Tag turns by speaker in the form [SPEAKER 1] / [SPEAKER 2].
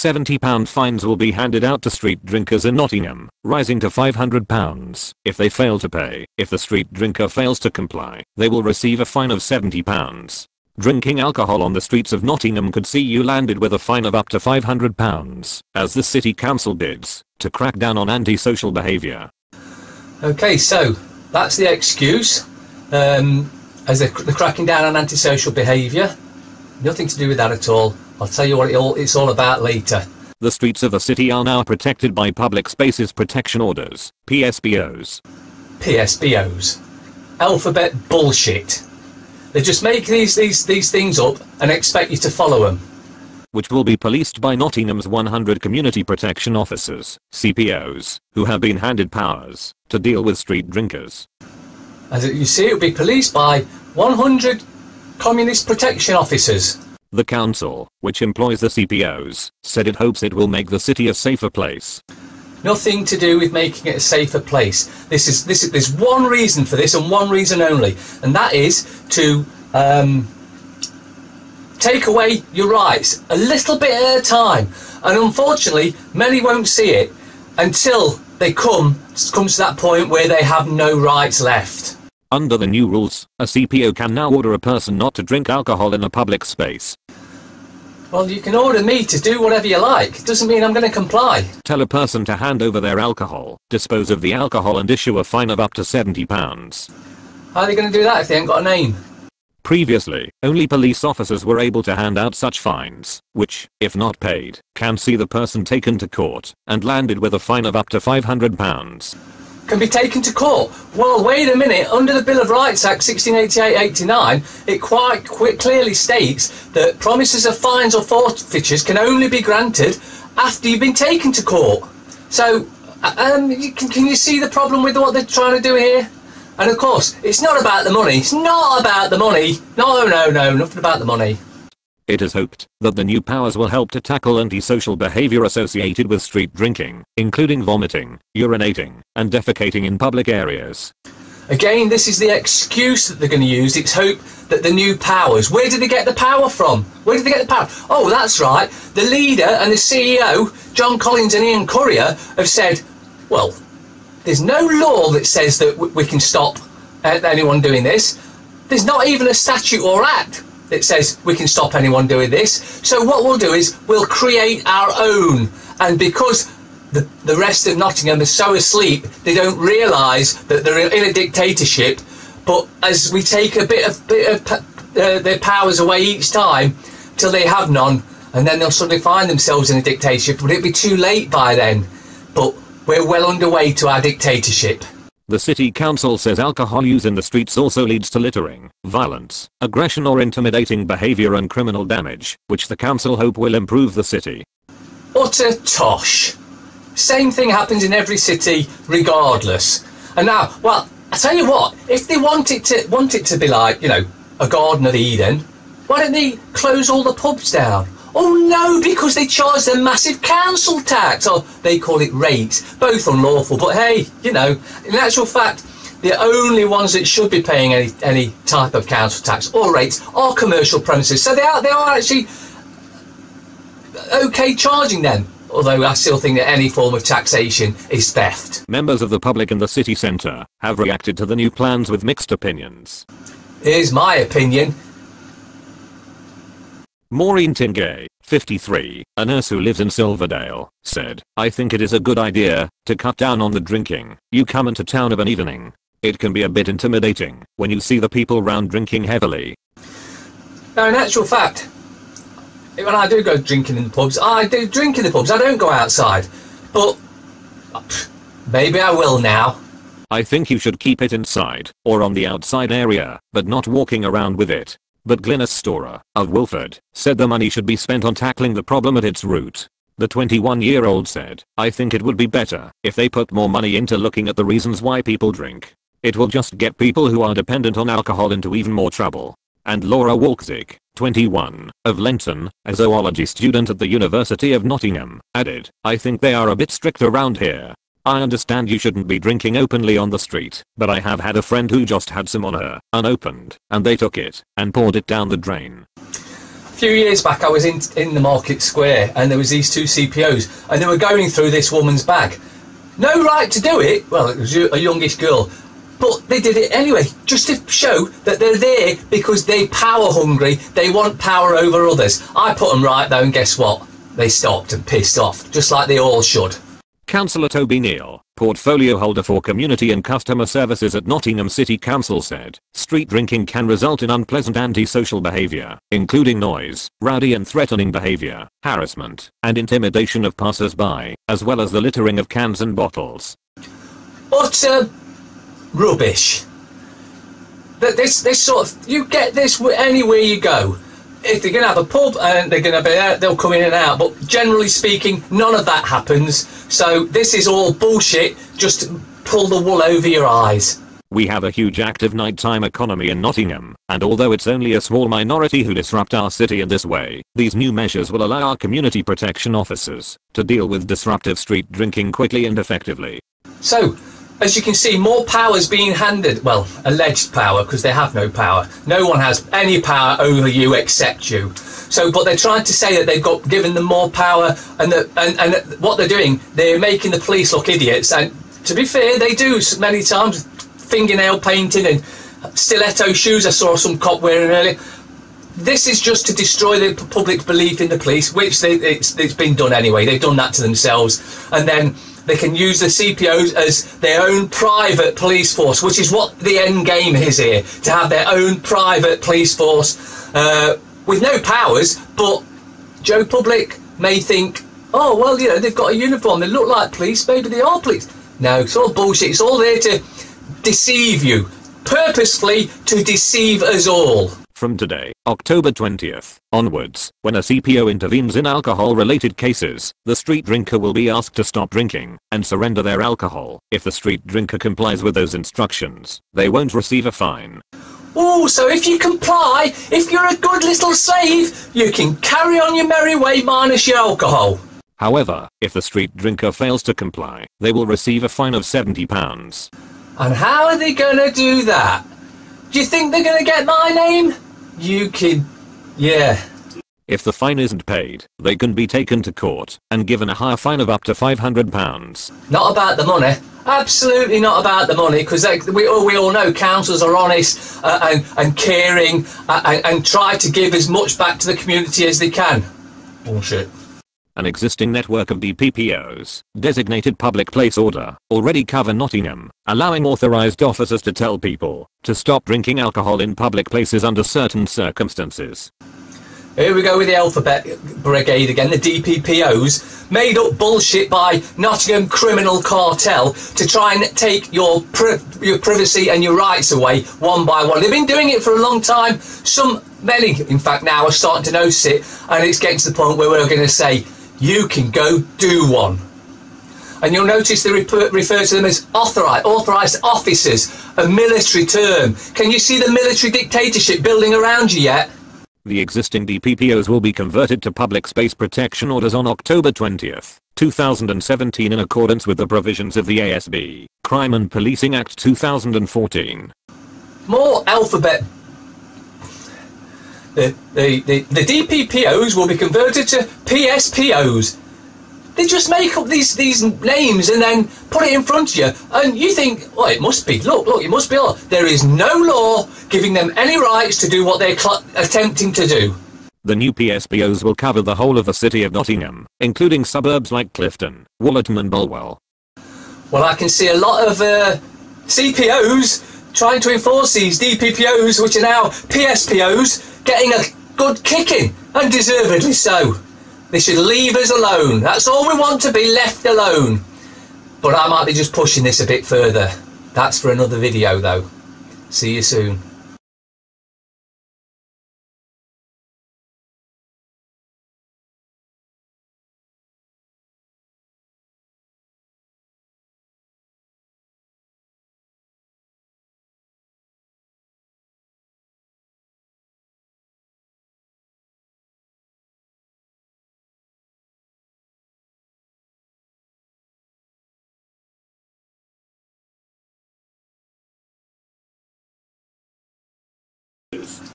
[SPEAKER 1] £70 fines will be handed out to street drinkers in Nottingham, rising to £500 if they fail to pay. If the street drinker fails to comply, they will receive a fine of £70. Drinking alcohol on the streets of Nottingham could see you landed with a fine of up to £500 as the city council bids to crack down on antisocial behaviour.
[SPEAKER 2] Okay, so that's the excuse. As the cracking down on antisocial behaviour. Nothing to do with that at all. I'll tell you what it's all about later.
[SPEAKER 1] The streets of the city are now protected by Public Spaces Protection Orders, PSPOs.
[SPEAKER 2] PSPOs. Alphabet bullshit. They just make these things up and expect you to follow them.
[SPEAKER 1] Which will be policed by Nottingham's 100 Community Protection Officers, CPOs, who have been handed powers to deal with street drinkers.
[SPEAKER 2] As you see, it will be policed by 100 Communist Protection Officers.
[SPEAKER 1] The council, which employs the CPOs, said it hopes it will make the city a safer place.
[SPEAKER 2] Nothing to do with making it a safer place. There's one reason for this and one reason only, and that is to take away your rights a little bit at a time. And unfortunately, many won't see it until they come to that point where they have no rights left.
[SPEAKER 1] Under the new rules, a CPO can now order a person not to drink alcohol in a public space.
[SPEAKER 2] Well, you can order me to do whatever you like. It doesn't mean I'm going to comply.
[SPEAKER 1] Tell a person to hand over their alcohol, dispose of the alcohol and issue a fine of up to £70.
[SPEAKER 2] How are they going to do that if they ain't got a name?
[SPEAKER 1] Previously, only police officers were able to hand out such fines, which, if not paid, can see the person taken to court and landed with a fine of up to £500.
[SPEAKER 2] Can be taken to court? Well, wait a minute. Under the Bill of Rights Act 1688-89, it quite clearly states that promises of fines or forfeitures can only be granted after you've been taken to court. So, can you see the problem with what they're trying to do here? And of course, it's not about the money. It's not about the money. No, nothing about the money.
[SPEAKER 1] It is hoped that the new powers will help to tackle antisocial behavior associated with street drinking, including vomiting, urinating, and defecating in public areas.
[SPEAKER 2] Again, this is the excuse that they're going to use. It's hope that the new powers... Where did they get the power from? Where did they get the power? Oh, that's right. The leader and the CEO, John Collins and Ian Currier, have said, well, there's no law that says that we can stop anyone doing this. There's not even a statute or act that says we can stop anyone doing this. So what we'll do is we'll create our own. And because the rest of Nottingham is so asleep, they don't realise that they're in a dictatorship. But as we take a bit of their powers away each time, till they have none, and then they'll suddenly find themselves in a dictatorship, but it'll be too late by then. But we're well underway to our dictatorship.
[SPEAKER 1] The city council says alcohol use in the streets also leads to littering, violence, aggression or intimidating behaviour and criminal damage, which the council hope will improve the city.
[SPEAKER 2] Utter tosh. Same thing happens in every city, regardless. And now, well, I tell you what, if they want it to be like, you know, a Garden of Eden, why don't they close all the pubs down? Oh no, because they charge a massive council tax, or they call it rates, both unlawful, but hey, you know, in actual fact, the only ones that should be paying any type of council tax or rates are commercial premises, so they are actually okay charging them, although I still think that any form of taxation is theft.
[SPEAKER 1] Members of the public in the city centre have reacted to the new plans with mixed opinions.
[SPEAKER 2] Here's my opinion.
[SPEAKER 1] Maureen Tingay, 53, a nurse who lives in Silverdale, said, "I think it is a good idea to cut down on the drinking. You come into town of an evening. It can be a bit intimidating when you see the people round drinking heavily."
[SPEAKER 2] Now, in actual fact, when I do go drinking in the pubs, I do drink in the pubs. I don't go outside. But maybe I will now.
[SPEAKER 1] I think you should keep it inside or on the outside area, but not walking around with it. But Glynis Storer, of Wilford, said the money should be spent on tackling the problem at its root. The 21-year-old said, "I think it would be better if they put more money into looking at the reasons why people drink. It will just get people who are dependent on alcohol into even more trouble." And Laura Walksick, 21, of Lenton, a zoology student at the University of Nottingham, added, "I think they are a bit strict around here. I understand you shouldn't be drinking openly on the street, but I have had a friend who just had some on her, unopened, and they took it and poured it down the drain."
[SPEAKER 2] few years back I was in the market square and there was these two CPOs and they were going through this woman's bag. No right to do it, well it was a youngish girl, but they did it anyway, just to show that they're there because they're power hungry, they want power over others. I put them right though and guess what? They stopped and pissed off, just like they all should.
[SPEAKER 1] Councillor Toby Neal, portfolio holder for Community and Customer Services at Nottingham City Council said, street drinking can result in unpleasant antisocial behaviour, including noise, rowdy and threatening behaviour, harassment, and intimidation of passers-by, as well as the littering of cans and bottles.
[SPEAKER 2] Utter rubbish. This sort of, you get this anywhere you go. If they're going to have a pub and they're going to be out, they'll come in and out. But generally speaking, none of that happens. So this is all bullshit, just to pull the wool over your eyes.
[SPEAKER 1] We have a huge active nighttime economy in Nottingham, and although it's only a small minority who disrupt our city in this way, these new measures will allow our community protection officers to deal with disruptive street drinking quickly and effectively.
[SPEAKER 2] So, as you can see, more power is being handed, well, alleged power, because they have no power. No one has any power over you except you. So, but they're trying to say that they've got given them more power, and what they're doing, they're making the police look idiots. And to be fair, they do many times, fingernail painting and stiletto shoes I saw some cop wearing earlier. This is just to destroy the public belief in the police, which it's been done anyway. They've done that to themselves, and then they can use the CPOs as their own private police force, which is what the end game is here, to have their own private police force with no powers. But Joe Public may think, oh, well, you know, they've got a uniform, they look like police, maybe they are police. No, it's all bullshit. It's all there to deceive you, purposefully to deceive us all.
[SPEAKER 1] From today, October 20th, onwards, when a CPO intervenes in alcohol-related cases, the street drinker will be asked to stop drinking and surrender their alcohol. If the street drinker complies with those instructions, they won't receive a fine.
[SPEAKER 2] Oh, so if you comply, if you're a good little slave, you can carry on your merry way minus your alcohol.
[SPEAKER 1] However, if the street drinker fails to comply, they will receive a fine of £70.
[SPEAKER 2] And how are they going to do that? Do you think they're going to get my name? You kid. Yeah.
[SPEAKER 1] If the fine isn't paid, they can be taken to court and given a higher fine of up to £500.
[SPEAKER 2] Not about the money. Absolutely not about the money, because we all know councils are honest and caring and try to give as much back to the community as they can. Bullshit.
[SPEAKER 1] An existing network of DPPOs, designated public place order, already cover Nottingham, allowing authorised officers to tell people to stop drinking alcohol in public places under certain circumstances.
[SPEAKER 2] Here we go with the Alphabet Brigade again, the DPPOs, made up bullshit by Nottingham Criminal Cartel to try and take your privacy and your rights away one by one. They've been doing it for a long time. Many, in fact, now are starting to notice it, and it's getting to the point where we're going to say, you can go do one. And you'll notice they refer to them as authorised officers, a military term. Can you see the military dictatorship building around you yet?
[SPEAKER 1] The existing DPPOs will be converted to public space protection orders on October 20th, 2017 in accordance with the provisions of the ASB, Crime and Policing Act 2014.
[SPEAKER 2] More alphabet. The DPPOs will be converted to PSPOs. They just make up these names and then put it in front of you, and you think, oh, it must be, look, it must be law. There is no law giving them any rights to do what they're attempting to do.
[SPEAKER 1] The new PSPOs will cover the whole of the city of Nottingham, including suburbs like Clifton, Wollaton and Bulwell.
[SPEAKER 2] Well, I can see a lot of CPOs trying to enforce these DPPOs, which are now PSPOs, getting a good kicking, and deservedly so. They should leave us alone. That's all we want, to be left alone. But I might be just pushing this a bit further. That's for another video though. See you soon.